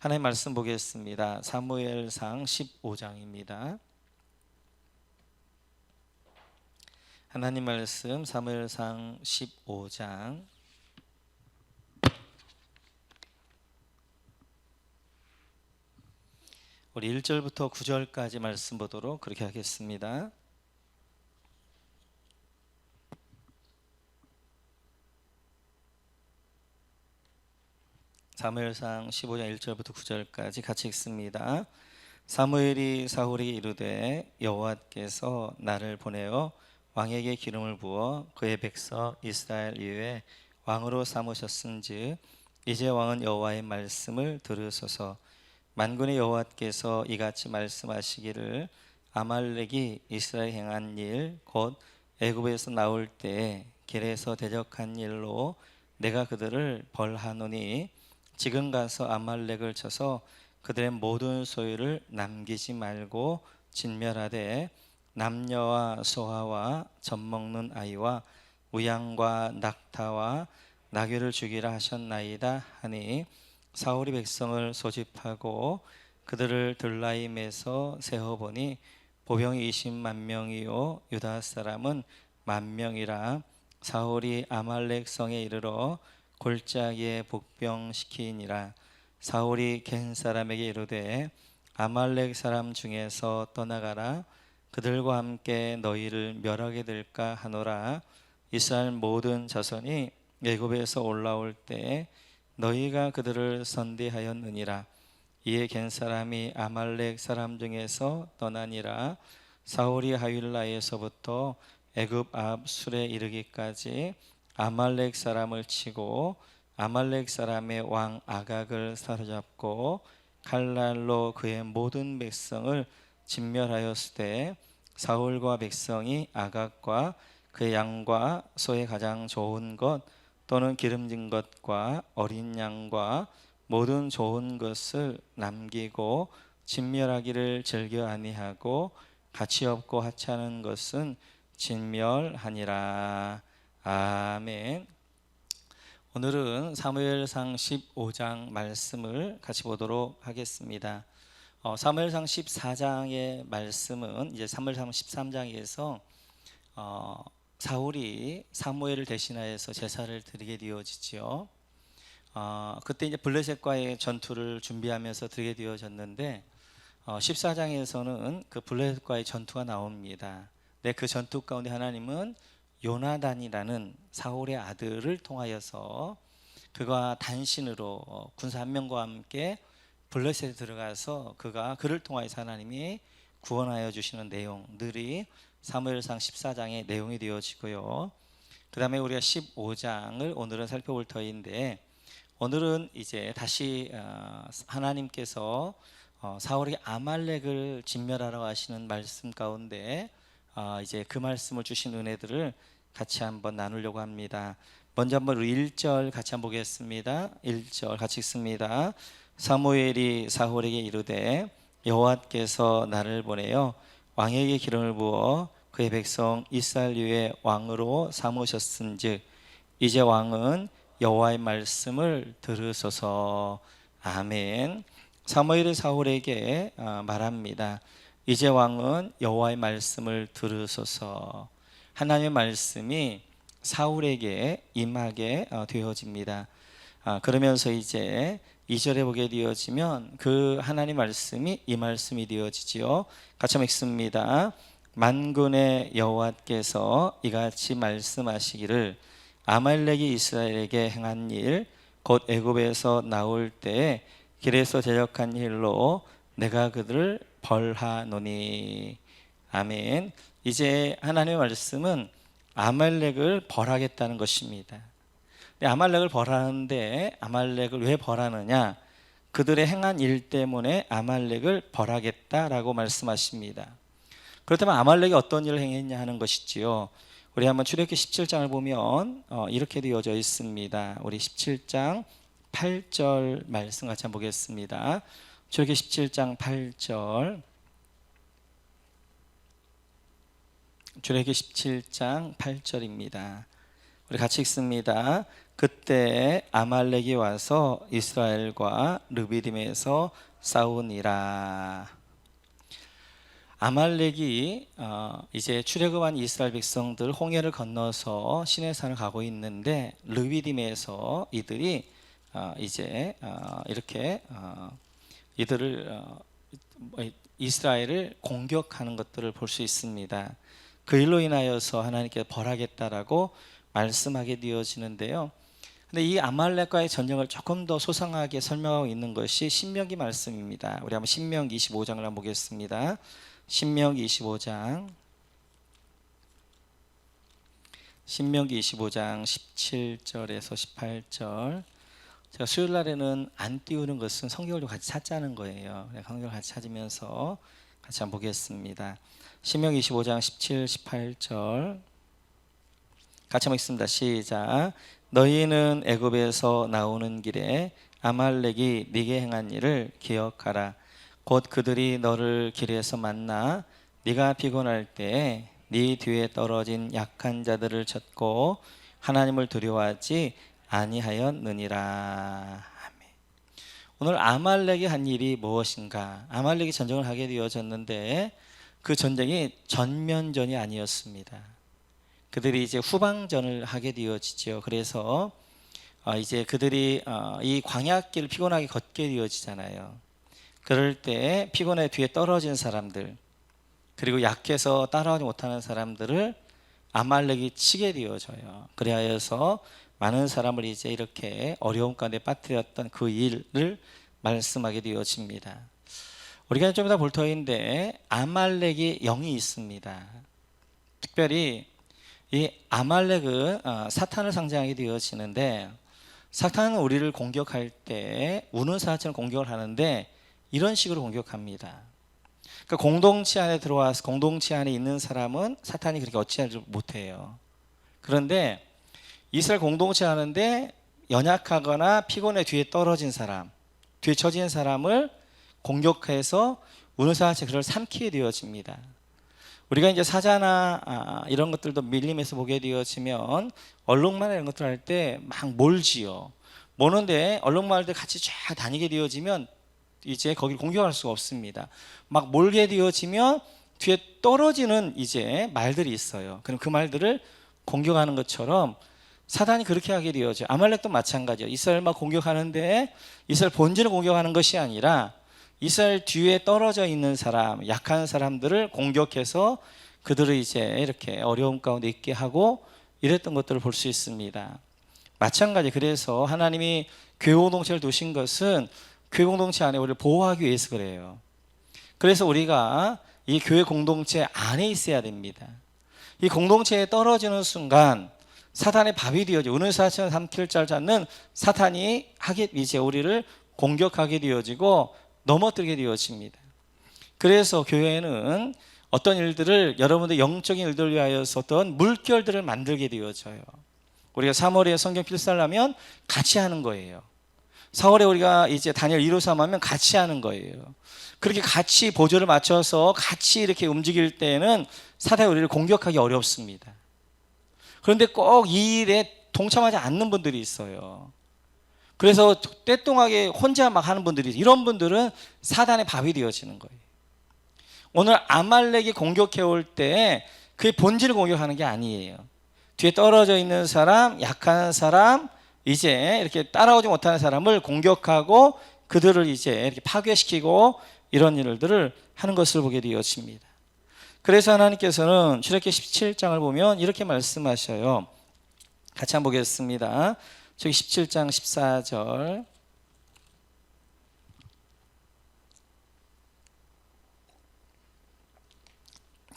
하나님 말씀 보겠습니다. 사무엘상 15장입니다. 하나님 말씀 사무엘상 15장 우리 1절부터 9절까지 말씀 보도록 그렇게 하겠습니다. 사무엘상 15장 1절부터 9절까지 같이 읽습니다. 사무엘이 사울에게 이르되 여호와께서 나를 보내어 왕에게 기름을 부어 그의 백성 이스라엘 위에 왕으로 삼으셨은즉 이제 왕은 여호와의 말씀을 들으소서. 만군의 여호와께서 이같이 말씀하시기를 아말렉이 이스라엘 행한 일 곧 애굽에서 나올 때에 길에서 대적한 일로 내가 그들을 벌하노니 지금 가서 아말렉을 쳐서 그들의 모든 소유를 남기지 말고 진멸하되 남녀와 소아와 젖먹는 아이와 우양과 낙타와 나귀를 죽이라 하셨나이다 하니 사울이 백성을 소집하고 그들을 들라임에서 세어보니 보병이 20만 명이요 유다 사람은 10,000명이라. 사울이 아말렉 성에 이르러 골짜기에 복병시키니라. 사울이 겐 사람에게 이르되 아말렉 사람 중에서 떠나가라. 그들과 함께 너희를 멸하게 될까 하노라. 이스라엘 모든 자손이 애굽에서 올라올 때 너희가 그들을 선대하였느니라. 이에 겐 사람이 아말렉 사람 중에서 떠나니라. 사울이 하윌라에서부터 애굽 앞 술에 이르기까지 아말렉 사람을 치고 아말렉 사람의 왕 아각을 사로잡고 칼날로 그의 모든 백성을 진멸하였으되 사울과 백성이 아각과 그의 양과 소의 가장 좋은 것 또는 기름진 것과 어린 양과 모든 좋은 것을 남기고 진멸하기를 즐겨 아니하고 가치 없고 하찮은 것은 진멸하니라. 아멘. 오늘은 사무엘상 15장 말씀을 같이 보도록 하겠습니다. 사무엘상 14장의 말씀은 이제 사무엘상 13장에서 사울이 사무엘을 대신하여서 제사를 드리게 되어지죠. 그때 이제 블레셋과의 전투를 준비하면서 드리게 되어졌는데 14장에서는 그 블레셋과의 전투가 나옵니다. 네, 그 전투 가운데 하나님은 요나단이라는 사울의 아들을 통하여서 그가 단신으로 군사 한 명과 함께 블레셋에 들어가서 그를 통하여서 하나님이 구원하여 주시는 내용들이 사무엘상 14장의 내용이 되어지고요. 그 다음에 우리가 15장을 오늘은 살펴볼 터인데 오늘은 이제 다시 하나님께서 사울에게 아말렉을 진멸하라고 하시는 말씀 가운데 이제 그 말씀을 주신 은혜들을 같이 한번 나누려고 합니다. 먼저 한번 1절 같이 한번 보겠습니다. 1절 같이 읽습니다. 사무엘이 사울에게 이르되 여호와께서 나를 보내어 왕에게 기름을 부어 그의 백성 이스라엘 위에 왕으로 삼으셨은즉 이제 왕은 여호와의 말씀을 들으소서. 아멘. 사무엘이 사울에게 말합니다. 이제 왕은 여호와의 말씀을 들으소서. 하나님의 말씀이 사울에게 임하게 되어집니다. 그러면서 이제 2절에 보게 되어지면 그 하나님 말씀이 이 말씀이 되어지지요. 같이 한번 읽습니다. 만군의 여호와께서 이같이 말씀하시기를 아말렉이 이스라엘에게 행한 일 곧 애굽에서 나올 때에 길에서 대적한 일로 내가 그들을 벌하노니. 아멘. 이제 하나님의 말씀은 아말렉을 벌하겠다는 것입니다. 아말렉을 벌하는데 아말렉을 왜 벌하느냐? 그들의 행한 일 때문에 아말렉을 벌하겠다라고 말씀하십니다. 그렇다면 아말렉이 어떤 일을 행했냐 하는 것이지요. 우리 한번 출애굽기 17장을 보면 이렇게 되어져 있습니다. 우리 17장 8절 말씀 같이 한번 보겠습니다. 출애굽기 17장 8절. 출애굽기 17장 8절입니다. 우리 같이 읽습니다. 그때 아말렉이 와서 이스라엘과 르비딤에서 싸우니라. 아말렉이 이제 출애굽한 이스라엘 백성들 홍해를 건너서 시내산을 가고 있는데 르비딤에서 이들이 이제 이렇게 이들을 이스라엘을 공격하는 것들을 볼 수 있습니다. 그 일로 인하여서 하나님께 벌하겠다라고 말씀하게 되어지는데요. 근데 이 아말렉과의 전쟁을 조금 더 소상하게 설명하고 있는 것이 신명기 말씀입니다. 우리 한번 신명기 25장을 한번 보겠습니다. 신명기 25장 17절에서 18절. 제가 수요일 날에는 안 띄우는 것은 성경을 좀 같이 찾자는 거예요. 성경을 같이 찾으면서 같이 한번 보겠습니다. 신명기 25장 17, 18절 같이 한번 읽습니다. 시작. 너희는 애굽에서 나오는 길에 아말렉이 네게 행한 일을 기억하라. 곧 그들이 너를 길에서 만나 네가 피곤할 때 네 뒤에 떨어진 약한 자들을 쳤고 하나님을 두려워하지 아니하였느니라. 아멘. 오늘 아말렉이 한 일이 무엇인가? 아말렉이 전쟁을 하게 되어졌는데 그 전쟁이 전면전이 아니었습니다. 그들이 이제 후방전을 하게 되어지죠. 그래서 이제 그들이 이 광야길을 피곤하게 걷게 되어지잖아요. 그럴 때 피곤해 뒤에 떨어진 사람들, 그리고 약해서 따라오지 못하는 사람들을 아말렉이 치게 되어져요. 그래서 많은 사람을 이제 이렇게 어려움 가운데 빠뜨렸던 그 일을 말씀하게 되어집니다. 우리가 좀 이따 볼 터인데 아말렉이 영이 있습니다. 특별히 이 아말렉은 사탄을 상징하게 되어지는데, 사탄은 우리를 공격할 때 우는 사자처럼 공격을 하는데 이런 식으로 공격합니다. 그러니까 공동체 안에 들어와서 공동체 안에 있는 사람은 사탄이 그렇게 어찌하지 못해요. 그런데 이스라엘 공동체 하는데 연약하거나 피곤해 뒤에 떨어진 사람, 뒤에 처진 사람을 공격해서 우는 사자처럼 그를 삼키게 되어집니다. 우리가 이제 사자나 이런 것들도 밀림에서 보게 되어지면 얼룩말 이런 것들 할 때 막 몰지요. 모는데 얼룩말 할 때 같이 쫙 다니게 되어지면 이제 거기를 공격할 수가 없습니다. 막 몰게 되어지면 뒤에 떨어지는 이제 말들이 있어요. 그럼 그 말들을 공격하는 것처럼 사단이 그렇게 하게 되어져. 아말렉도 마찬가지예요. 이스라엘만 공격하는데 이스라엘 본질을 공격하는 것이 아니라 이스라엘 뒤에 떨어져 있는 사람, 약한 사람들을 공격해서 그들을 이제 이렇게 어려움 가운데 있게 하고 이랬던 것들을 볼 수 있습니다. 마찬가지. 그래서 하나님이 교회 공동체를 두신 것은 교회 공동체 안에 우리를 보호하기 위해서 그래요. 그래서 우리가 이 교회 공동체 안에 있어야 됩니다. 이 공동체에 떨어지는 순간 사탄의 밥이 되어져, 우는 사자처럼 삼킬 줄 찾는 사탄이 이제 우리를 공격하게 되어지고 넘어뜨리게 되어집니다. 그래서 교회는 어떤 일들을, 여러분들 영적인 일들을 위하여서 어떤 물결들을 만들게 되어져요. 우리가 3월에 성경 필사를 하면 같이 하는 거예요. 4월에 우리가 이제 다니엘 153 하면 같이 하는 거예요. 그렇게 같이 보조를 맞춰서 같이 이렇게 움직일 때는 사탄이 우리를 공격하기 어렵습니다. 그런데 꼭 이 일에 동참하지 않는 분들이 있어요. 그래서 떼뚱하게 혼자 막 하는 분들이, 이런 분들은 사단의 밥이 되어지는 거예요. 오늘 아말렉이 공격해 올 때 그의 본질을 공격하는 게 아니에요. 뒤에 떨어져 있는 사람, 약한 사람, 이제 이렇게 따라오지 못하는 사람을 공격하고 그들을 이제 이렇게 파괴시키고 이런 일들을 하는 것을 보게 되어집니다. 그래서 하나님께서는 출애굽기 17장을 보면 이렇게 말씀하셔요. 같이 한번 보겠습니다. 저기 17장 14절.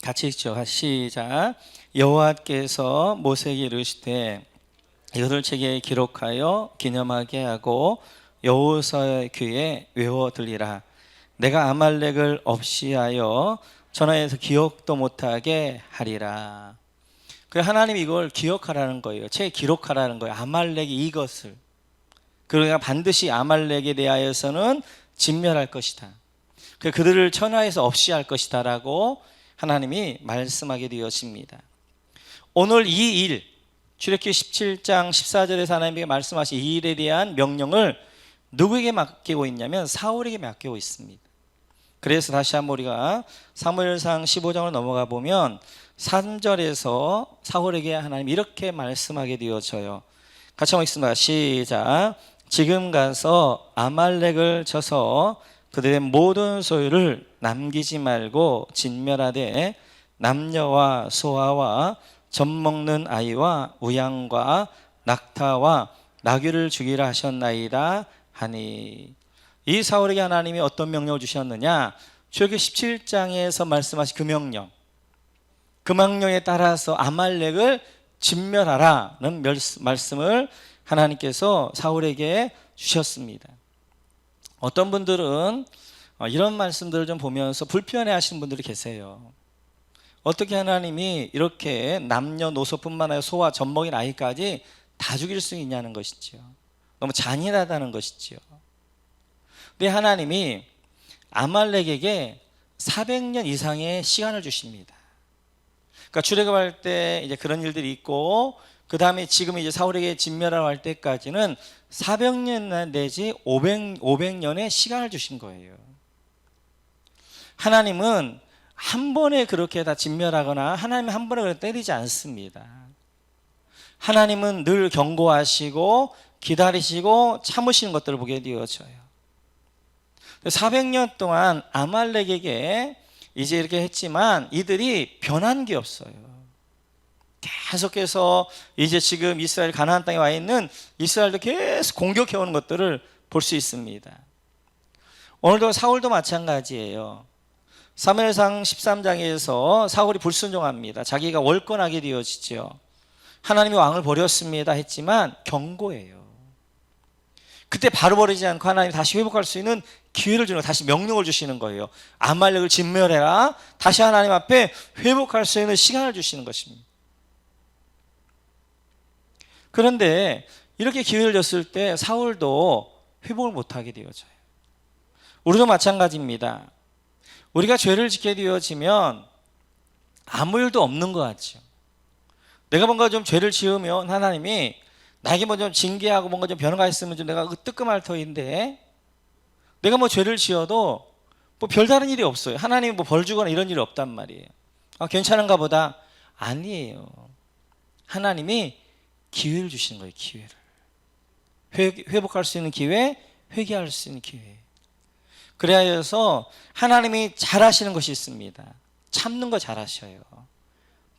같이 읽죠. 시작. 여호와께서 모세에게 이르시되 이것을 책에 기록하여 기념하게 하고 여호수아의 귀에 외워 들리라. 내가 아말렉을 없이하여 전하에서 기억도 못하게 하리라. 그 하나님이 이걸 기억하라는 거예요. 책에 기록하라는 거예요. 아말렉이 이것을. 그러니까 반드시 아말렉에 대하여서는 진멸할 것이다. 그들을 천하에서 없이 할 것이다라고 하나님이 말씀하게 되었습니다. 오늘 이 일, 출애굽기 17장 14절에서 하나님께 말씀하신 이 일에 대한 명령을 누구에게 맡기고 있냐면 사울에게 맡기고 있습니다. 그래서 다시 한번 우리가 사무엘상 15장으로 넘어가 보면 3절에서 사울에게 하나님 이렇게 말씀하게 되어져요. 같이 한번 읽습니다. 시작. 지금 가서 아말렉을 쳐서 그들의 모든 소유를 남기지 말고 진멸하되 남녀와 소아와 젖먹는 아이와 우양과 낙타와 나귀를 죽이라 하셨나이다 하니. 이 사울에게 하나님이 어떤 명령을 주셨느냐? 출애굽기 17장에서 말씀하신 그 명령, 그 명령에 따라서 아말렉을 진멸하라는 말씀을 하나님께서 사울에게 주셨습니다. 어떤 분들은 이런 말씀들을 좀 보면서 불편해 하시는 분들이 계세요. 어떻게 하나님이 이렇게 남녀노소뿐만 아니라 소와 젖먹인 아이까지 다 죽일 수 있냐는 것이죠. 너무 잔인하다는 것이죠. 근데 하나님이 아말렉에게 400년 이상의 시간을 주십니다. 그러니까 출애굽할 때 이제 그런 일들이 있고, 그 다음에 지금 이제 사울에게 진멸하러 할 때까지는 400년 내지 500년의 시간을 주신 거예요. 하나님은 한 번에 그렇게 다 진멸하거나 하나님은 한 번에 그렇게 때리지 않습니다. 하나님은 늘 경고하시고 기다리시고 참으시는 것들을 보게 되어져요. 400년 동안 아말렉에게 이제 이렇게 했지만 이들이 변한 게 없어요. 계속해서 이제 지금 이스라엘 가나안 땅에 와 있는 이스라엘도 계속 공격해오는 것들을 볼 수 있습니다. 오늘도 사울도 마찬가지예요. 사무엘상 13장에서 사울이 불순종합니다. 자기가 월권하게 되어지죠. 하나님이 왕을 버렸습니다 했지만 경고해요. 그때 바로 버리지 않고 하나님이 다시 회복할 수 있는 기회를 주는 거예요. 다시 명령을 주시는 거예요. 아말렉을 진멸해라. 다시 하나님 앞에 회복할 수 있는 시간을 주시는 것입니다. 그런데 이렇게 기회를 줬을 때 사울도 회복을 못하게 되어져요. 우리도 마찬가지입니다. 우리가 죄를 짓게 되어지면 아무 일도 없는 것 같죠. 내가 뭔가 좀 죄를 지으면 하나님이 나에게 뭐 좀 징계하고 뭔가 좀 변화가 있으면 좀 내가 뜨끔할 터인데, 내가 뭐 죄를 지어도 뭐 별다른 일이 없어요. 하나님이 뭐 벌 주거나 이런 일이 없단 말이에요. 괜찮은가 보다. 아니에요. 하나님이 기회를 주시는 거예요. 기회를. 회복할 수 있는 기회, 회개할 수 있는 기회. 그래야 해서 하나님이 잘하시는 것이 있습니다. 참는 거 잘하셔요.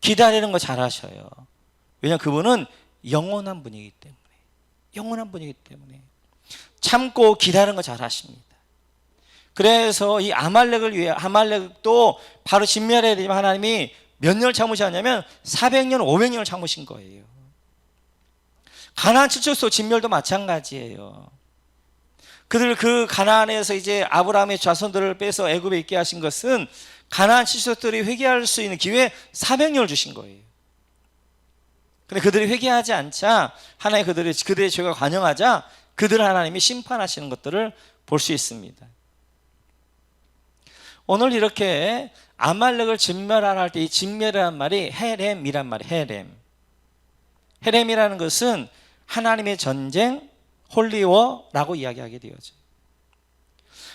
기다리는 거 잘하셔요. 왜냐하면 그분은 영원한 분이기 때문에. 영원한 분이기 때문에 참고 기다리는 거 잘하십니다. 그래서 이 아말렉을 위해, 아말렉도 바로 진멸해야 되지만 하나님이 몇 년을 참으셨냐면 400년, 500년을 참으신 거예요. 가나안 칠족속 진멸도 마찬가지예요. 그들 그 가나안에서 이제 아브라함의 자손들을 빼서 애굽에 있게 하신 것은 가나안 칠족들이 회개할 수 있는 기회 400년을 주신 거예요. 근데 그들이 회개하지 않자 하나님 그들의 죄가 관영하자 그들을 하나님이 심판하시는 것들을 볼 수 있습니다. 오늘 이렇게 아말렉을 진멸하라 할 때 이 진멸이라는 말이 헤렘이란 말이에요. 헤렘. 헤렘이라는 것은 하나님의 전쟁, 홀리워라고 이야기하게 되어져요.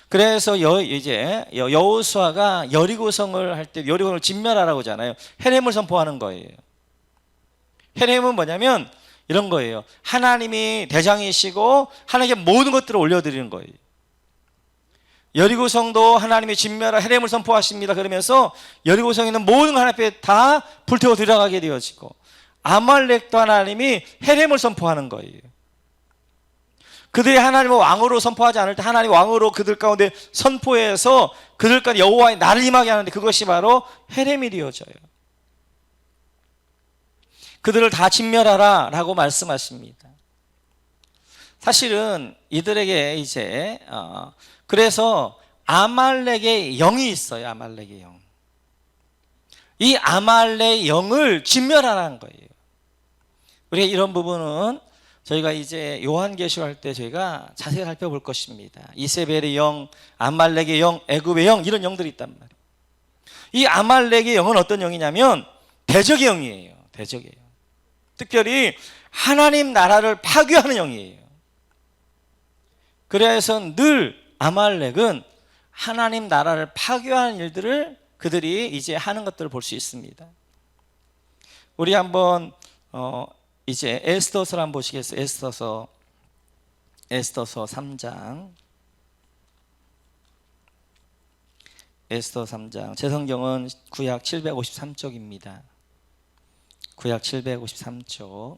그래서 이제 여호수아가 여리고성을 할 때 여리고성을 진멸하라고 하잖아요. 헤렘을 선포하는 거예요. 헤렘은 뭐냐면 이런 거예요. 하나님이 대장이시고 하나님께 모든 것들을 올려드리는 거예요. 여리고성도 하나님이 진멸할 헤렘을 선포하십니다. 그러면서 여리고성에 있는 모든 거 하나님 앞에 다 불태워 들어가게 되어지고, 아말렉도 하나님이 헤렘을 선포하는 거예요. 그들이 하나님을 왕으로 선포하지 않을 때 하나님 왕으로 그들 가운데 선포해서 그들 가운데 여호와의 나를 임하게 하는데 그것이 바로 헤렘이 되어져요. 그들을 다 진멸하라 라고 말씀하십니다. 사실은 이들에게 이제 그래서 아말렉의 영이 있어요. 아말렉의 영. 이 아말렉의 영을 진멸하라는 거예요. 우리가 이런 부분은 저희가 이제 요한계시록 할 때 저희가 자세히 살펴볼 것입니다. 이세벨의 영, 아말렉의 영, 애굽의 영, 이런 영들이 있단 말이에요. 이 아말렉의 영은 어떤 영이냐면 대적의 영이에요. 대적의 영. 특별히 하나님 나라를 파괴하는 영이에요. 그래서 늘 아말렉은 하나님 나라를 파괴하는 일들을 그들이 이제 하는 것들을 볼 수 있습니다. 우리 한번 이제 에스더서를 한번 보시겠어요? 에스더서 3장. 에스더 3장. 제 성경은 구약 753쪽입니다. 구약 753쪽.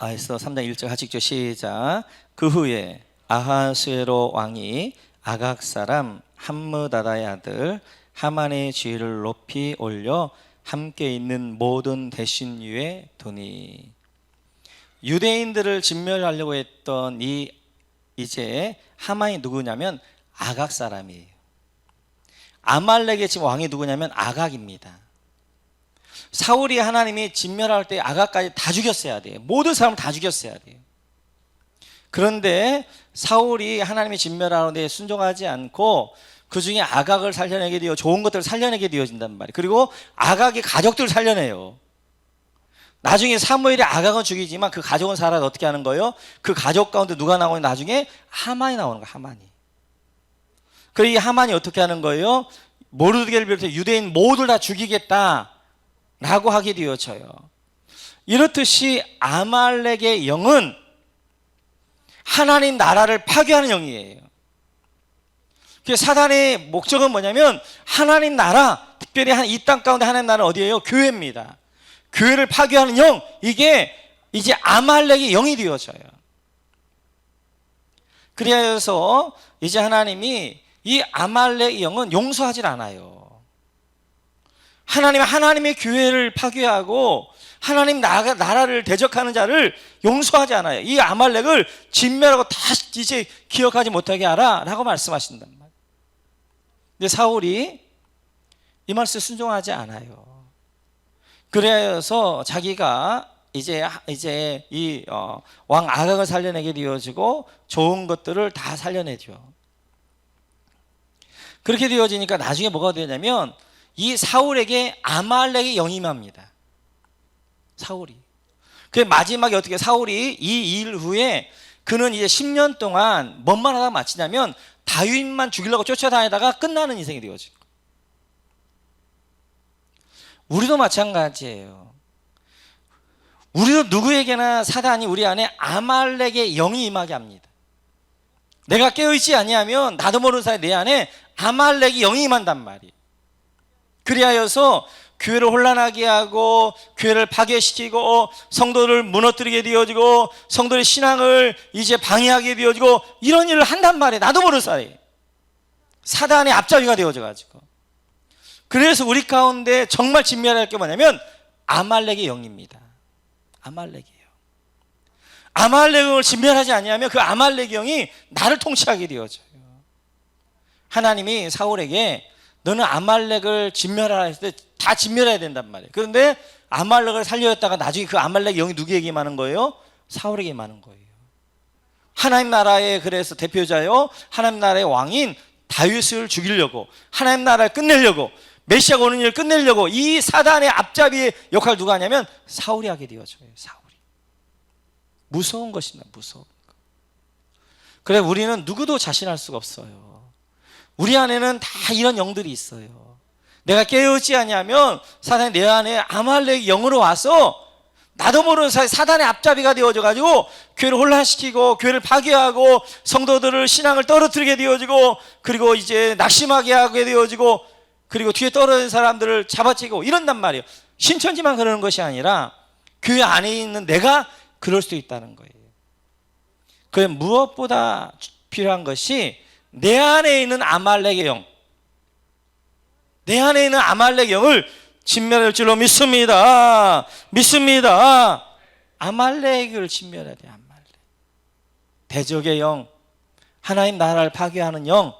에스더 3장 1절 같이 읽죠. 시작. 그 후에 아하수에로 왕이 아각 사람 함므다다의 아들 하만의 지위를 높이 올려 함께 있는 모든 대신 위에 두니. 유대인들을 진멸하려고 했던 이제 하만이 누구냐면 아각 사람이에요. 아말렉의 지금 왕이 누구냐면 아각입니다. 사울이 하나님이 진멸할 때 아각까지 다 죽였어야 돼요. 모든 사람을 다 죽였어야 돼요. 그런데 사울이 하나님이 진멸하는데 순종하지 않고 그 중에 아각을 살려내게 되어 좋은 것들을 살려내게 되어진단 말이에요. 그리고 아각이 가족들을 살려내요. 나중에 사무엘이 아각은 죽이지만 그 가족은 살아서 어떻게 하는 거예요? 그 가족 가운데 누가 나오냐? 나중에 하만이 나오는 거예요. 하만이. 그리고 이 하만이 어떻게 하는 거예요? 모르드게를 비롯해 유대인 모두를 다 죽이겠다 라고 하게 되어져요. 이렇듯이 아말렉의 영은 하나님 나라를 파괴하는 영이에요. 사단의 목적은 뭐냐면 하나님 나라, 특별히 이 땅 가운데 하나님 나라는 어디예요? 교회입니다. 교회를 파괴하는 영, 이게 이제 아말렉의 영이 되어져요. 그래서 이제 하나님이 이 아말렉의 영은 용서하지 않아요. 하나님의 교회를 파괴하고 하나님 나라를 대적하는 자를 용서하지 않아요. 이 아말렉을 진멸하고 다시 이제 기억하지 못하게 하라 라고 말씀하신단 말이에요. 근데 사울이 이 말씀 순종하지 않아요. 그래서 자기가 이제 이 왕 아각을 살려내게 되어지고 좋은 것들을 다 살려내죠. 그렇게 되어지니까 나중에 뭐가 되냐면 이 사울에게 아말렉이 영임합니다. 사울이. 그 마지막에 어떻게 사울이 이 일 후에 그는 이제 10년 동안 뭔만 하다 마치냐면 다윗만 죽이려고 쫓아다니다가 끝나는 인생이 되어지고. 우리도 마찬가지예요. 우리도 누구에게나 사단이 우리 안에 아말렉의 영이 임하게 합니다. 내가 깨어있지 아니하면 나도 모르는 사이 내 안에 아말렉이 영이 임한단 말이에요. 그리하여서 교회를 혼란하게 하고 교회를 파괴시키고 성도를 무너뜨리게 되어지고 성도의 신앙을 이제 방해하게 되어지고 이런 일을 한단 말이에요. 나도 모르는 사이 사단의 앞잡이가 되어져 가지고. 그래서 우리 가운데 정말 진멸해야 할 게 뭐냐면 아말렉의 영입니다. 아말렉이에요. 아말렉을 진멸하지 아니하면 그 아말렉의 영이 나를 통치하게 되어져요. 하나님이 사울에게 너는 아말렉을 진멸하라 했을 때 다 진멸해야 된단 말이에요. 그런데 아말렉을 살려했다가 나중에 그 아말렉 영이 누구에게 임하는 거예요? 사울에게 임하는 거예요. 하나님 나라의 그래서 대표자요 하나님 나라의 왕인 다윗을 죽이려고 하나님 나라를 끝내려고 메시아가 오는 일을 끝내려고 이 사단의 앞잡이의 역할을 누가 하냐면 사울이 하게 되어져요. 사울이. 무서운 것입니다. 무서운 것. 그래 우리는 누구도 자신할 수가 없어요. 우리 안에는 다 이런 영들이 있어요. 내가 깨우지 아니하면 사단이 내 안에 아말렉 영으로 와서 나도 모르는 사이 사단의 앞잡이가 되어져 가지고 교회를 혼란시키고 교회를 파괴하고 성도들을 신앙을 떨어뜨리게 되어지고 그리고 이제 낙심하게 하게 되어지고 그리고 뒤에 떨어진 사람들을 잡아채고 이런단 말이에요. 신천지만 그러는 것이 아니라 교회 안에 있는 내가 그럴 수도 있다는 거예요. 그 무엇보다 필요한 것이 내 안에 있는 아말렉의 영, 내 안에 있는 아말렉 영을 진멸할 줄로 믿습니다. 믿습니다. 아말렉을 진멸해야 돼. 아말렉. 대적의 영, 하나님 나라를 파괴하는 영,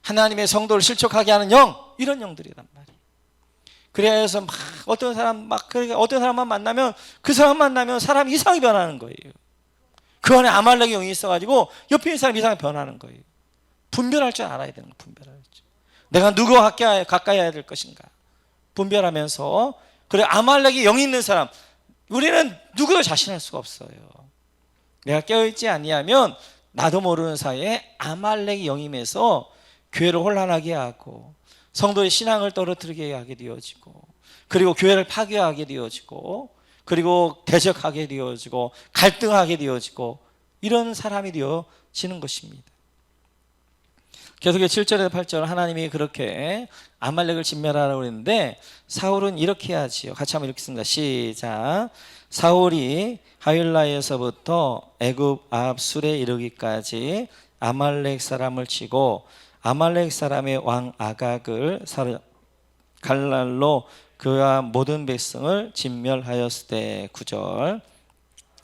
하나님의 성도를 실족하게 하는 영, 이런 영들이란 말이에요. 그래서 막 어떤 사람만 만나면 그 사람 만나면 사람이 이상하게 변하는 거예요. 그 안에 아말렉의 영이 있어가지고 옆에 있는 사람이 이상하게 변하는 거예요. 분별할 줄 알아야 되는 거예요. 분별할 줄. 내가 누구와 가까이 해야 될 것인가 분별하면서, 그래 아말렉이 영이 있는 사람, 우리는 누구도 자신할 수가 없어요. 내가 깨어있지 아니하면 나도 모르는 사이에 아말렉이 영임해서 교회를 혼란하게 하고 성도의 신앙을 떨어뜨리게 하게 되어지고, 그리고 교회를 파괴하게 되어지고, 그리고 대적하게 되어지고 갈등하게 되어지고, 이런 사람이 되어지는 것입니다. 계속해서 7절에서 8절 하나님이 그렇게 아말렉을 진멸하라고 했는데 사울은 이렇게 하지요. 같이 한번 읽겠습니다. 시작. 사울이 하윌라에서부터 애굽 아합술에 이르기까지 아말렉 사람을 치고 아말렉 사람의 왕 아각을 갈랄로 그와 모든 백성을 진멸하였을 때. 9절.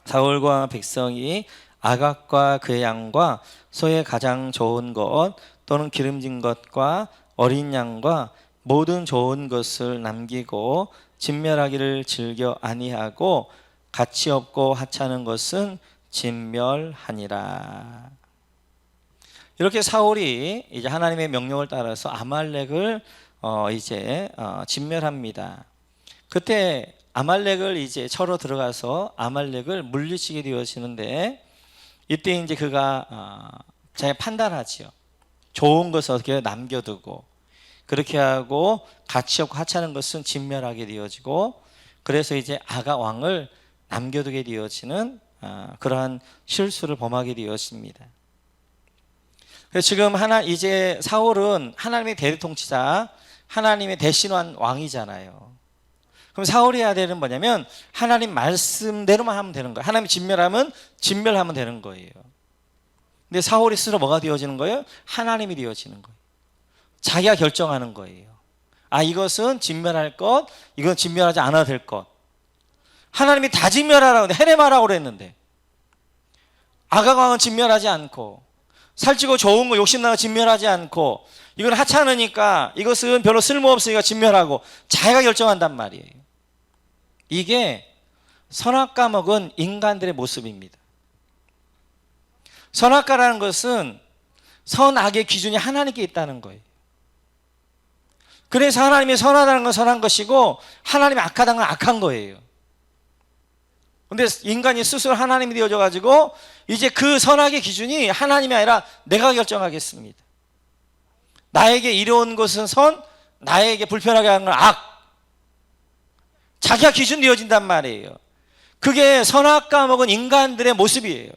사울과 백성이 아각과 그의 양과 소의 가장 좋은 것 또는 기름진 것과 어린 양과 모든 좋은 것을 남기고 진멸하기를 즐겨 아니하고 가치 없고 하찮은 것은 진멸하니라. 이렇게 사울이 이제 하나님의 명령을 따라서 아말렉을 진멸합니다. 그때 아말렉을 이제 쳐러 들어가서 아말렉을 물리치게 되어지는데, 이때 이제 그가 잘 판단하지요. 좋은 것을 어떻게 남겨두고, 그렇게 하고 가치 없고 하찮은 것은 진멸하게 되어지고, 그래서 이제 아가 왕을 남겨두게 되어지는 그러한 실수를 범하게 되었습니다. 그래서 지금 이제 사울은 하나님의 대통치자, 하나님의 대신한 왕이잖아요. 그럼 사울이 해야 되는 뭐냐면 하나님 말씀대로만 하면 되는 거예요. 하나님 진멸하면 되는 거예요. 근데 사울이 스스로 뭐가 되어지는 거예요? 하나님이 되어지는 거예요. 자기가 결정하는 거예요. 이것은 진멸할 것, 이건 진멸하지 않아도 될 것. 하나님이 다 진멸하라고 헤레마라고 그랬는데 아각 왕은 진멸하지 않고, 살찌고 좋은 거 욕심나고 진멸하지 않고, 이건 하찮으니까 이것은 별로 쓸모없으니까 진멸하고 자기가 결정한단 말이에요. 이게 선악과 먹은 인간들의 모습입니다. 선악과라는 것은 선악의 기준이 하나님께 있다는 거예요. 그래서 하나님이 선하다는 건 선한 것이고 하나님이 악하다는 건 악한 거예요. 근데 인간이 스스로 하나님이 되어져 가지고 이제 그 선악의 기준이 하나님이 아니라 내가 결정하겠습니다. 나에게 이로운 것은 선, 나에게 불편하게 하는 건 악. 자기가 기준 되어진단 말이에요. 그게 선악과 먹은 인간들의 모습이에요.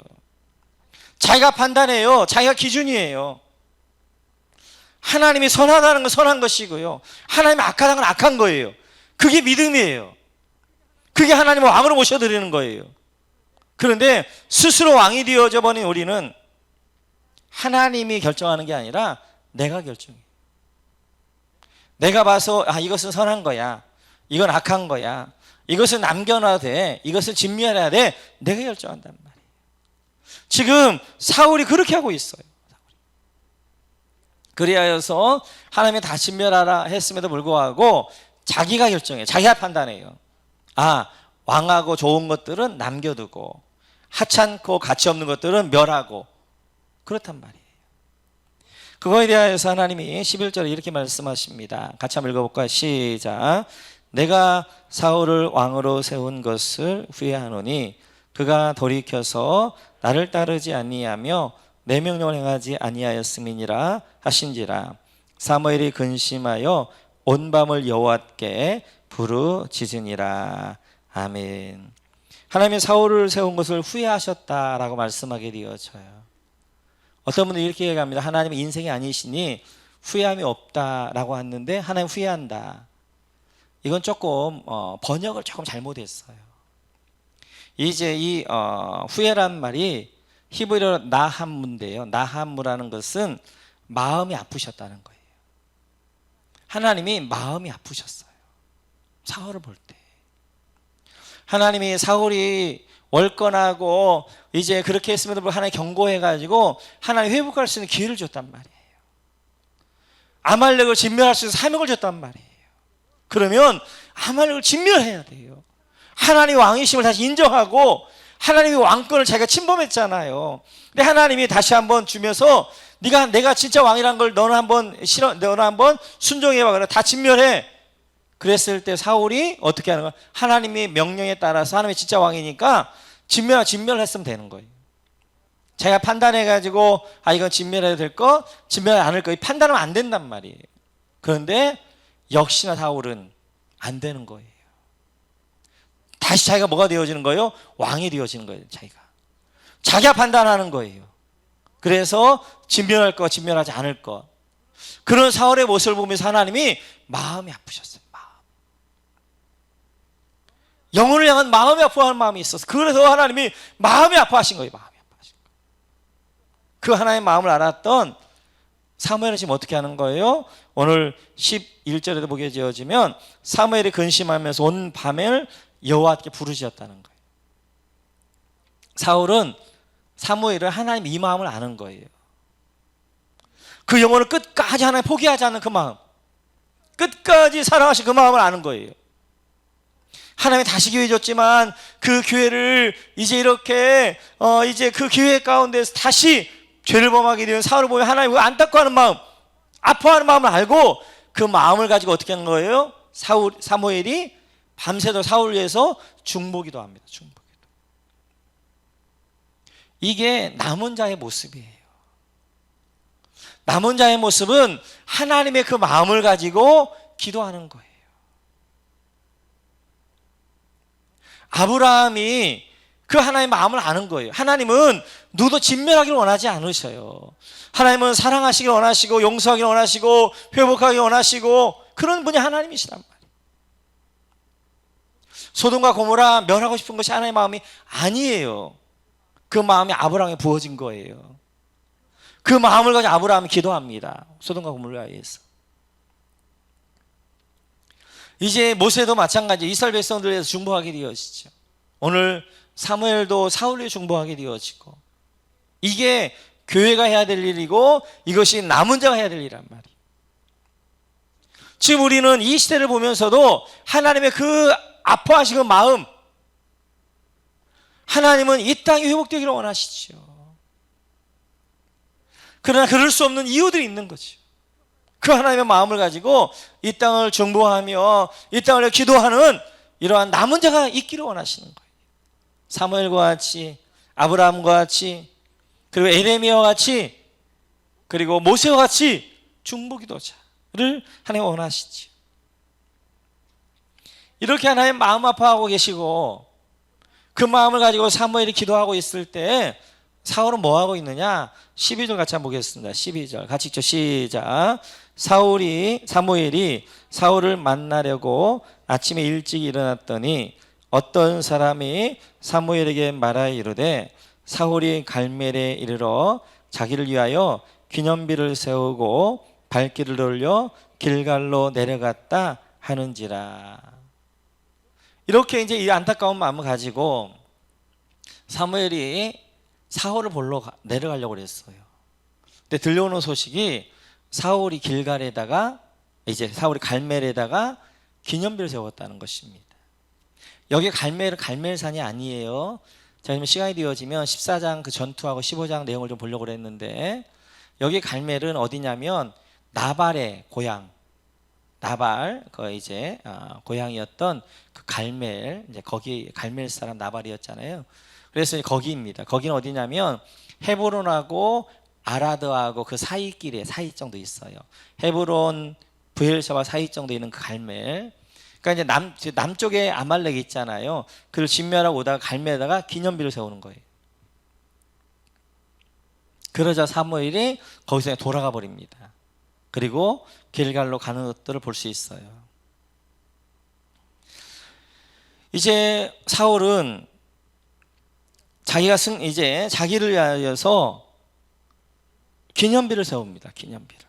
자기가 판단해요. 자기가 기준이에요. 하나님이 선하다는 건 선한 것이고요, 하나님이 악하다는 건 악한 거예요. 그게 믿음이에요. 그게 하나님을 왕으로 모셔드리는 거예요. 그런데 스스로 왕이 되어져 버린 우리는 하나님이 결정하는 게 아니라 내가 결정해요. 내가 봐서 이것은 선한 거야, 이건 악한 거야, 이것은 남겨놔도 돼, 이것을 진멸해야 돼, 내가 결정한단 말이에요. 지금 사울이 그렇게 하고 있어요. 그리하여서 하나님이 다 진멸하라 했음에도 불구하고 자기가 결정해요. 자기가 판단해요. 왕하고 좋은 것들은 남겨두고 하찮고 가치 없는 것들은 멸하고, 그렇단 말이에요. 그거에 대하여서 하나님이 11절에 이렇게 말씀하십니다. 같이 한번 읽어볼까요? 시작. 내가 사울을 왕으로 세운 것을 후회하노니 그가 돌이켜서 나를 따르지 아니하며 내 명령을 행하지 아니하였음이니라 하신지라. 사무엘이 근심하여 온 밤을 여호와께 부르짖으니라. 아멘. 하나님이 사울을 세운 것을 후회하셨다라고 말씀하게 되어져요. 어떤 분들이 이렇게 얘기합니다. 하나님은 인생이 아니시니 후회함이 없다라고 하는데 하나님 후회한다. 이건 조금 번역을 조금 잘못했어요. 이제 이 후회란 말이 히브리어로 나함무인데요, 나함무라는 것은 마음이 아프셨다는 거예요. 하나님이 마음이 아프셨어요. 사울을 볼 때 하나님이 사울이 월권하고 이제 그렇게 했음에도 불구하고 하나님 경고해가지고 하나님 회복할 수 있는 기회를 줬단 말이에요. 아말렉을 진멸할 수 있는 사명을 줬단 말이에요. 그러면 아말렉을 진멸해야 돼요. 하나님의 왕이심을 다시 인정하고, 하나님의 왕권을 자기가 침범했잖아요. 근데 하나님이 다시 한번 주면서 내가 진짜 왕이란 걸 너는 한번 순종해봐. 그래 다 진멸해. 그랬을 때 사울이 어떻게 하는 거야? 하나님의 명령에 따라서 하나님이 진짜 왕이니까 진멸했으면 되는 거예요. 자기가 판단해가지고 이건 진멸해야 될 거, 진멸하지 않을 거, 판단하면 안 된단 말이에요. 그런데 역시나 사울은 안 되는 거예요. 다시 자기가 뭐가 되어지는 거예요? 왕이 되어지는 거예요. 자기가 판단하는 거예요. 그래서 진멸할 거, 진멸하지 않을 거. 그런 사울의 모습을 보면서 하나님이 마음이 아프셨어요. 영혼을 향한 마음이 아파하는 마음이 있어서, 그래서 하나님이 마음이 아파하신 거예요. 그 하나님의 마음을 알았던 사무엘은 지금 어떻게 하는 거예요? 오늘 11절에도 보게 되어지면 사무엘이 근심하면서 온 밤을 여호와께 부르짖었다는 거예요. 사울은 사무엘은 하나님 이 마음을 아는 거예요. 그 영혼을 끝까지 하나님 포기하지 않는 그 마음, 끝까지 사랑하신 그 마음을 아는 거예요. 하나님이 다시 기회 줬지만 그 기회를 이제 이렇게 이제 그 기회 가운데서 다시 죄를 범하게 되는 사울을 보면 하나님 안타까워하는 마음, 아파하는 마음을 알고 그 마음을 가지고 어떻게 하는 거예요? 사무엘이 밤새도록 사울을 위해서 중보기도 합니다. 중보기도. 이게 남은 자의 모습이에요. 남은 자의 모습은 하나님의 그 마음을 가지고 기도하는 거예요. 아브라함이 그 하나님의 마음을 아는 거예요. 하나님은 누구도 진멸하기를 원하지 않으셔요. 하나님은 사랑하시길 원하시고 용서하기를 원하시고 회복하기를 원하시고 그런 분이 하나님이시란 말이에요. 소돔과 고모라 멸하고 싶은 것이 하나님의 마음이 아니에요. 그 마음이 아브라함에 부어진 거예요. 그 마음을 가지고 아브라함이 기도합니다. 소돔과 고모라에 의해서. 이제 모세도 마찬가지 이스라엘 백성들에 대해서 중보하게 되어지죠. 오늘 사무엘도 사울이 중보하게 되어지고, 이게 교회가 해야 될 일이고 이것이 남은 자가 해야 될 일이란 말이에요. 지금 우리는 이 시대를 보면서도 하나님의 그 아파하시는 마음, 하나님은 이 땅이 회복되기를 원하시죠. 그러나 그럴 수 없는 이유들이 있는 거죠. 그 하나님의 마음을 가지고 이 땅을 중보하며 이 땅을 기도하는 이러한 남은 자가 있기를 원하시는 거예요. 사무엘과 같이, 아브라함과 같이, 그리고 에레미야와 같이, 그리고 모세와 같이 중보기도자를 하나님 원하시죠. 이렇게 하나님 마음 아파하고 계시고 그 마음을 가지고 사무엘이 기도하고 있을 때 사울은 뭐 하고 있느냐? 12절 같이 한번 보겠습니다. 12절 같이 읽죠. 시작. 사무엘이 사울을 만나려고 아침에 일찍 일어났더니 어떤 사람이 사무엘에게 말하여 이르되 사울이 갈멜에 이르러 자기를 위하여 기념비를 세우고 발길을 돌려 길갈로 내려갔다 하는지라. 이렇게 이제 이 안타까운 마음을 가지고 사무엘이 사울을 보러 내려가려고 그랬어요. 근데 들려오는 소식이 사울이 길갈에다가 사울이 갈멜에다가 기념비를 세웠다는 것입니다. 여기 갈멜은 갈멜산이 아니에요. 자, 시간이 되어지면 14장 그 전투하고 15장 내용을 좀 보려고 그랬는데, 여기 갈멜은 어디냐면 나발의 고향, 나발 고향이었던 그 갈멜, 이제 거기 갈멜 사람 나발이었잖아요. 그래서 거기입니다. 거기는 어디냐면 헤브론하고 아라드하고 그 사이길에 사이 정도 있어요. 헤브론, 브엘샤바 사이 정도 있는 그 갈멜. 그러니까 이제 남쪽에 아말렉이 있잖아요. 그를 진멸하고 오다가 갈멜에다가 기념비를 세우는 거예요. 그러자 사무엘이 거기서 돌아가 버립니다. 그리고 길갈로 가는 것들을 볼 수 있어요. 이제 사울은 자기를 위하여서 기념비를 세웁니다. 기념비를.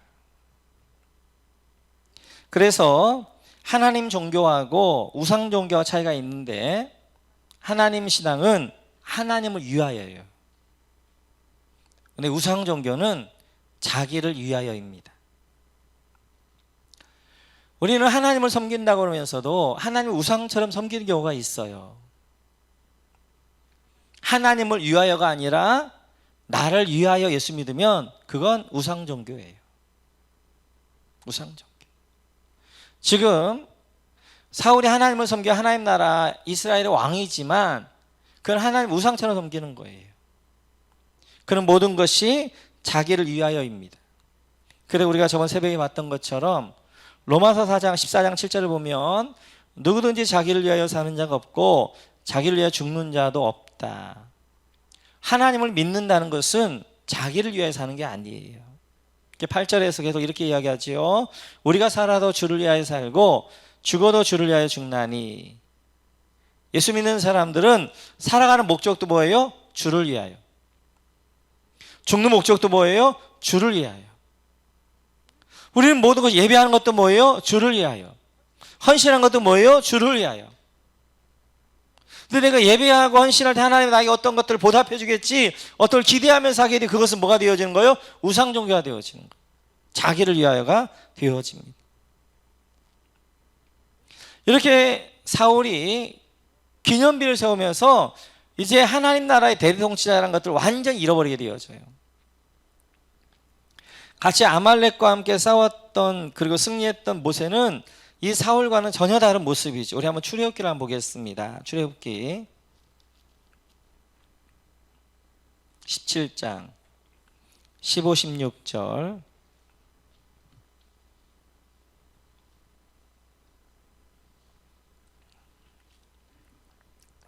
그래서 하나님 종교하고 우상 종교와 차이가 있는데, 하나님 신앙은 하나님을 위하여예요. 근데 우상 종교는 자기를 위하여입니다. 우리는 하나님을 섬긴다고 그러면서도 하나님을 우상처럼 섬기는 경우가 있어요. 하나님을 위하여가 아니라 나를 위하여 예수 믿으면 그건 우상 종교예요. 우상 종교. 지금 사울이 하나님을 섬겨 하나님 나라 이스라엘의 왕이지만 그건 하나님 우상처럼 섬기는 거예요. 그런 모든 것이 자기를 위하여입니다. 그래서 우리가 저번 새벽에 봤던 것처럼 로마서 4장 14장 7절을 보면 누구든지 자기를 위하여 사는 자가 없고 자기를 위하여 죽는 자도 없다. 하나님을 믿는다는 것은 자기를 위하여 사는 게 아니에요. 8절에서 계속 이렇게 이야기하지요. 우리가 살아도 주를 위하여 살고 죽어도 주를 위하여 죽나니. 예수 믿는 사람들은 살아가는 목적도 뭐예요? 주를 위하여. 죽는 목적도 뭐예요? 주를 위하여. 우리는 모든 것 예배하는 것도 뭐예요? 주를 위하여. 헌신하는 것도 뭐예요? 주를 위하여. 근데 내가 예배하고 헌신할 때 하나님이 나에게 어떤 것들을 보답해 주겠지, 어떤 걸 기대하면서 하게 돼. 그것은 뭐가 되어지는 거예요? 우상 종교가 되어지는 거예요. 자기를 위하여가 되어집니다. 이렇게 사울이 기념비를 세우면서 이제 하나님 나라의 대통치자라는 것들을 완전히 잃어버리게 되어져요. 같이 아말렉과 함께 싸웠던 그리고 승리했던 모세는 이 사울과는 전혀 다른 모습이죠. 우리 한번 출애굽기를 한번 보겠습니다. 출애굽기 17장 15, 16절.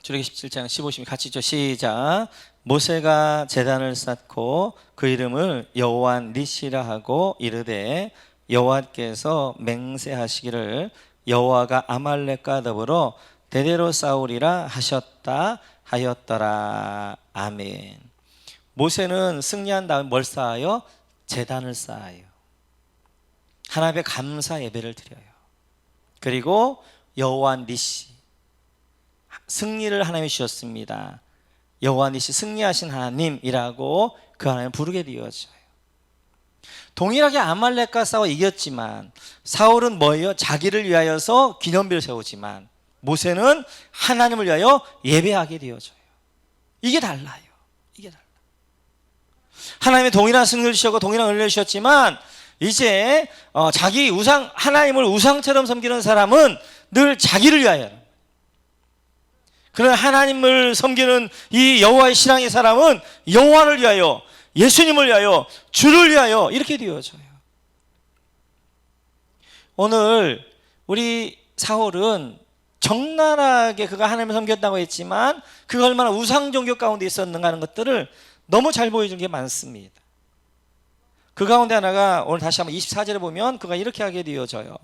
출애굽기 17장 15, 16 같이 있죠. 시작. 모세가 제단을 쌓고 그 이름을 여호와 니시라 하고 이르되 여호와께서 맹세하시기를 여호와가 아말렉과 더불어 대대로 싸우리라 하셨다 하였더라. 아멘. 모세는 승리한 다음 뭘 쌓아요? 제단을 쌓아요. 하나님의 감사 예배를 드려요. 그리고 여호와 니시, 승리를 하나님이 주셨습니다. 여호와 니시, 승리하신 하나님이라고 그 하나님을 부르게 되어져요. 동일하게 아말렉과 싸워 이겼지만 사울은 뭐예요? 자기를 위하여서 기념비를 세우지만 모세는 하나님을 위하여 예배하게 되어져요. 이게 달라요. 이게 달라요. 하나님의 동일한 승리를 주셨고 동일한 은혜를 주셨지만 이제 자기 우상, 하나님을 우상처럼 섬기는 사람은 늘 자기를 위하여, 그러나 하나님을 섬기는 이 여호와의 신앙의 사람은 여호와를 위하여, 예수님을 위하여, 주를 위하여 이렇게 되어져요. 오늘 우리 사울은 적나라하게 그가 하나님을 섬겼다고 했지만 그가 얼마나 우상 종교 가운데 있었는가 하는 것들을 너무 잘 보여준 게 많습니다. 그 가운데 하나가 오늘 다시 한번 24절에 보면 그가 이렇게 하게 되어져요.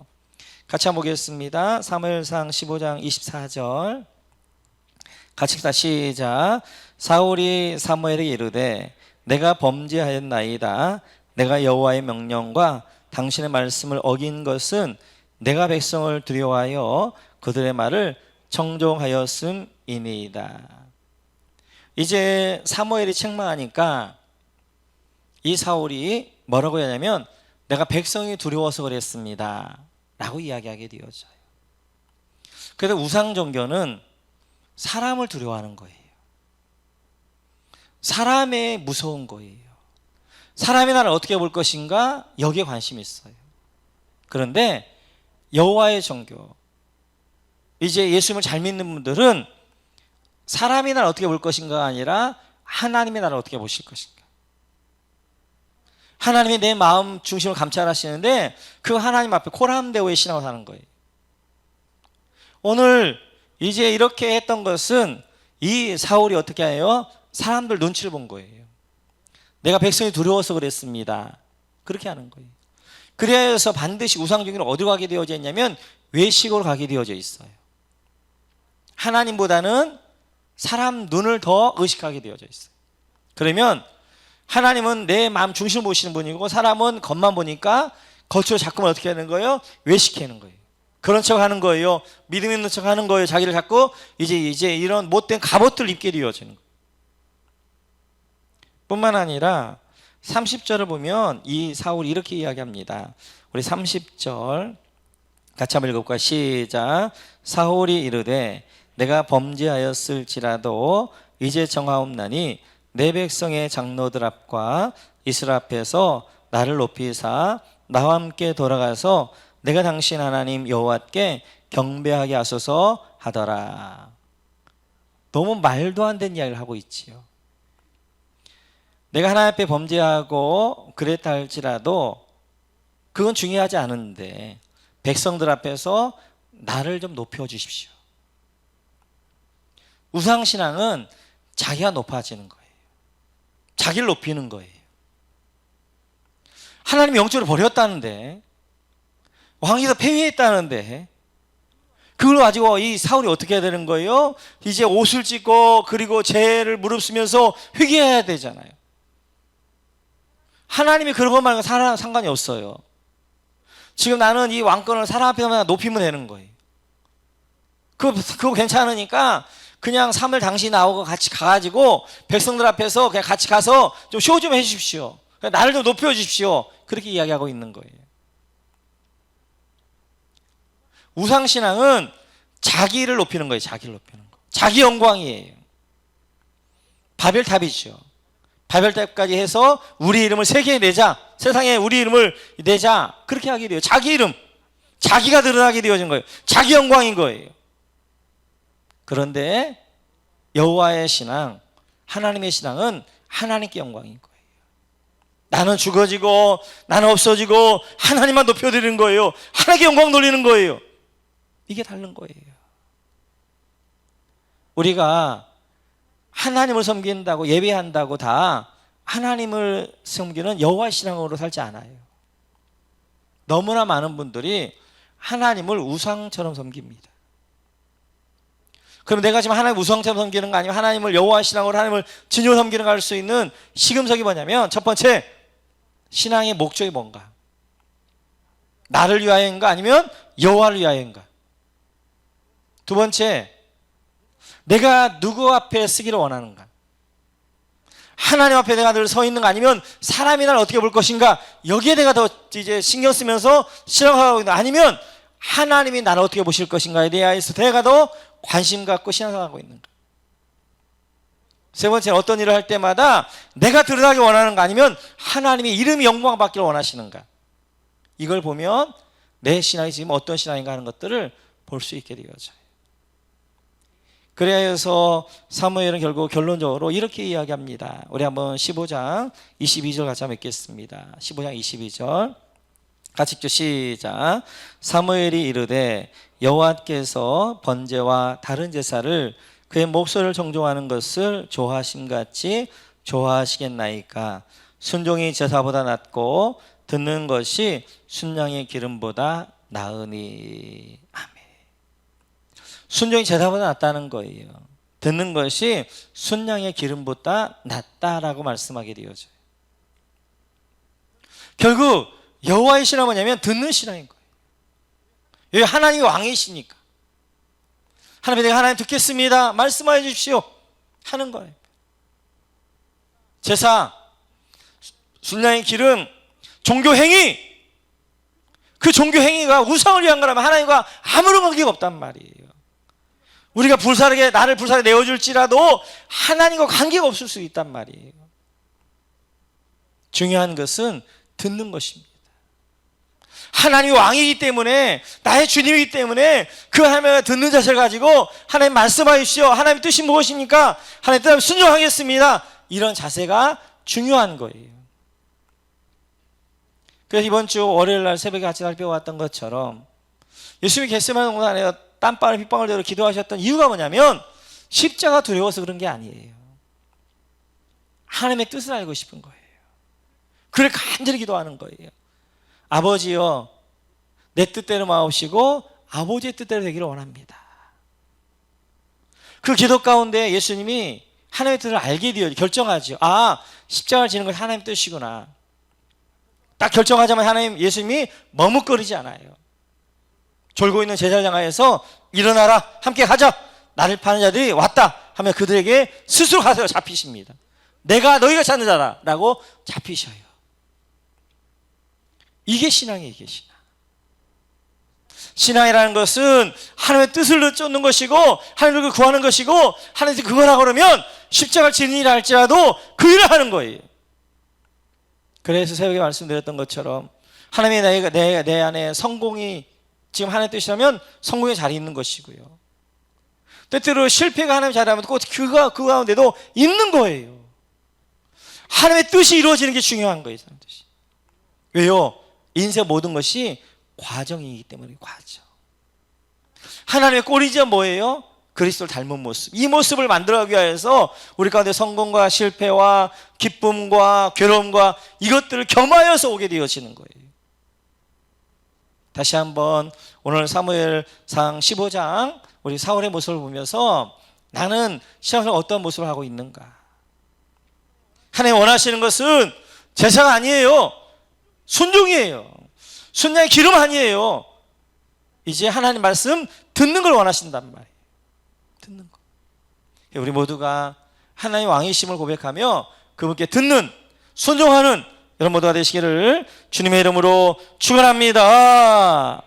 같이 한번 보겠습니다. 사무엘상 15장 24절 같이 읽다 시작. 사울이 사무엘에게 이르되 내가 범죄하였나이다. 내가 여호와의 명령과 당신의 말씀을 어긴 것은 내가 백성을 두려워하여 그들의 말을 청종하였음이니이다. 이제 사무엘이 책망하니까 이 사울이 뭐라고 하냐면 내가 백성이 두려워서 그랬습니다 라고 이야기하게 되어져요. 그래서 우상 종교는 사람을 두려워하는 거예요. 사람의 무서운 거예요. 사람이 나를 어떻게 볼 것인가 여기에 관심이 있어요. 그런데 여호와의 종교, 이제 예수님을 잘 믿는 분들은 사람이 나를 어떻게 볼 것인가가 아니라 하나님이 나를 어떻게 보실 것인가. 하나님이 내 마음 중심을 감찰하시는데 그 하나님 앞에 코람데오의 신앙을 사는 거예요. 오늘 이제 이렇게 했던 것은 이 사울이 어떻게 해요? 사람들 눈치를 본 거예요. 내가 백성이 두려워서 그랬습니다. 그렇게 하는 거예요. 그래서 반드시 우상종교는 어디로 가게 되어져 있냐면 외식으로 가게 되어져 있어요. 하나님보다는 사람 눈을 더 의식하게 되어져 있어요. 그러면 하나님은 내 마음 중심을 보시는 분이고 사람은 겉만 보니까 겉으로 자꾸만 어떻게 하는 거예요? 외식하는 거예요. 그런 척 하는 거예요. 믿음 있는 척 하는 거예요. 자기를 자꾸 이제 이런 못된 갑옷을 입게 되어지는 거예요. 뿐만 아니라 30절을 보면 이 사울이 이렇게 이야기합니다. 우리 30절 같이 한번 읽어볼까요? 시작. 사울이 이르되 내가 범죄하였을지라도 이제 정하옵나니 내 백성의 장로들 앞과 이스라엘 앞에서 나를 높이사 나와 함께 돌아가서 내가 당신 하나님 여호와께 경배하게 하소서 하더라. 너무 말도 안 되는 이야기를 하고 있지요. 내가 하나님 앞에 범죄하고 그랬다 할지라도 그건 중요하지 않은데 백성들 앞에서 나를 좀 높여주십시오. 우상신앙은 자기가 높아지는 거예요. 자기를 높이는 거예요. 하나님이 영적으로 버렸다는데, 왕위에서 폐위했다는데, 그걸 가지고 이 사울이 어떻게 해야 되는 거예요? 이제 옷을 찢고 그리고 죄를 무릅쓰면서 회개해야 되잖아요. 하나님이 그런 것 말고 상관이 없어요. 지금 나는 이 왕권을 사람 앞에서 높이면 되는 거예요. 그거 괜찮으니까 그냥 3일 당신이 나오고 같이 가가지고 백성들 앞에서 그냥 같이 가서 좀 쇼 좀 해주십시오. 나를 좀 높여주십시오. 그렇게 이야기하고 있는 거예요. 우상신앙은 자기를 높이는 거예요. 자기를 높이는 거. 자기 영광이에요. 바벨탑이죠. 바벨탑까지 해서 우리 이름을 세계에 내자. 세상에 우리 이름을 내자. 그렇게 하게 돼요. 자기 이름. 자기가 드러나게 되어진 거예요. 자기 영광인 거예요. 그런데 여호와의 신앙, 하나님의 신앙은 하나님께 영광인 거예요. 나는 죽어지고 나는 없어지고 하나님만 높여드리는 거예요. 하나님께 영광 돌리는 거예요. 이게 다른 거예요. 우리가 하나님을 섬긴다고 예배한다고 다 하나님을 섬기는 여호와 신앙으로 살지 않아요. 너무나 많은 분들이 하나님을 우상처럼 섬깁니다. 그럼 내가 지금 하나님 우상처럼 섬기는 거 아니면 하나님을 여호와 신앙으로 하나님을 진정으로 섬기는 거 할 수 있는 시금석이 뭐냐면, 첫 번째, 신앙의 목적이 뭔가? 나를 위하여인가 아니면 여호와를 위하여인가? 두 번째, 내가 누구 앞에 쓰기를 원하는가? 하나님 앞에 내가 늘 서 있는 거 아니면 사람이 나를 어떻게 볼 것인가? 여기에 내가 더 이제 신경 쓰면서 신앙하고 있는 거 아니면 하나님이 나를 어떻게 보실 것인가에 대해서 내가 더 관심 갖고 신앙하고 있는가? 세 번째는 어떤 일을 할 때마다 내가 드러나기 원하는 거 아니면 하나님의 이름이 영광받기를 원하시는가? 이걸 보면 내 신앙이 지금 어떤 신앙인가 하는 것들을 볼 수 있게 되어져요. 그래서 사무엘은 결국 결론적으로 이렇게 이야기합니다. 우리 한번 15장 22절 같이 한번 읽겠습니다. 15장 22절 같이 읽죠. 시작. 사무엘이 이르되 여호와께서 번제와 다른 제사를 그의 목소리를 정종하는 것을 좋아하심같이 좋아하시겠나이까? 순종이 제사보다 낫고 듣는 것이 순양의 기름보다 나으니. 아멘. 순종이 제사보다 낫다는 거예요. 듣는 것이 순양의 기름보다 낫다라고 말씀하게 되어져요. 결국 여호와의 신앙은 뭐냐면 듣는 신앙인 거예요. 여기 하나님이 왕이시니까 하나님, 내가 하나님 듣겠습니다, 말씀하여 주십시오 하는 거예요. 제사, 순양의 기름, 종교행위, 그 종교행위가 우상을 위한 거라면 하나님과 아무런 관계가 없단 말이에요. 우리가 불사르게 나를 불사르게 내어줄지라도 하나님과 관계가 없을 수 있단 말이에요. 중요한 것은 듣는 것입니다. 하나님이 왕이기 때문에, 나의 주님이기 때문에 그 하나님의 듣는 자세를 가지고 하나님 말씀하십시오, 하나님 뜻이 무엇입니까? 하나님 뜻하면 순종하겠습니다, 이런 자세가 중요한 거예요. 그래서 이번 주 월요일 날 새벽에 같이 살펴봤던 것처럼 예수님이 겟세마네 동산에 땀방울 핏방울 대로 기도하셨던 이유가 뭐냐면 십자가 두려워서 그런 게 아니에요. 하나님의 뜻을 알고 싶은 거예요. 그래 간절히 기도하는 거예요. 아버지여, 내 뜻대로 마옵시고 아버지의 뜻대로 되기를 원합니다. 그 기도 가운데 예수님이 하나님의 뜻을 알게 되어 결정하죠. 아, 십자가를 지는 것이 하나님의 뜻이구나. 딱 결정하자마자 하나님, 예수님이 머뭇거리지 않아요. 졸고 있는 제자를 향하여서 일어나라, 함께 가자, 나를 파는 자들이 왔다 하면 그들에게 스스로 가서 잡히십니다. 내가 너희가 찾는 자다 라고 잡히셔요. 이게 신앙이에요. 이게 신앙. 신앙이라는 것은 하나님의 뜻을 쫓는 것이고 하나님을 구하는 것이고, 하나님이 그걸 하고 그러면 십자가를 지는 일을 할지라도 그 일을 하는 거예요. 그래서 새벽에 말씀드렸던 것처럼 하나님이 내 안에 성공이 지금 하나님의 뜻이라면 성공의 자리에 있는 것이고요. 때때로 실패가 하나님의 자리라면 꼭 그 가운데도 있는 거예요. 하나님의 뜻이 이루어지는 게 중요한 거예요. 뜻이. 왜요? 인생 모든 것이 과정이기 때문에 과정. 하나님의 꼴이죠 뭐예요? 그리스도를 닮은 모습. 이 모습을 만들어가기 위해서 우리 가운데 성공과 실패와 기쁨과 괴로움과 이것들을 겸하여서 오게 되어지는 거예요. 다시 한번 오늘 사무엘상 15장 우리 사울의 모습을 보면서 나는 시험에서 어떤 모습을 하고 있는가. 하나님 원하시는 것은 제사가 아니에요. 순종이에요. 순종의 기름 아니에요. 이제 하나님 말씀 듣는 걸 원하신단 말이에요. 듣는 거. 우리 모두가 하나님의 왕이심을 고백하며 그분께 듣는, 순종하는 여러분 모두가 되시기를 주님의 이름으로 축원합니다.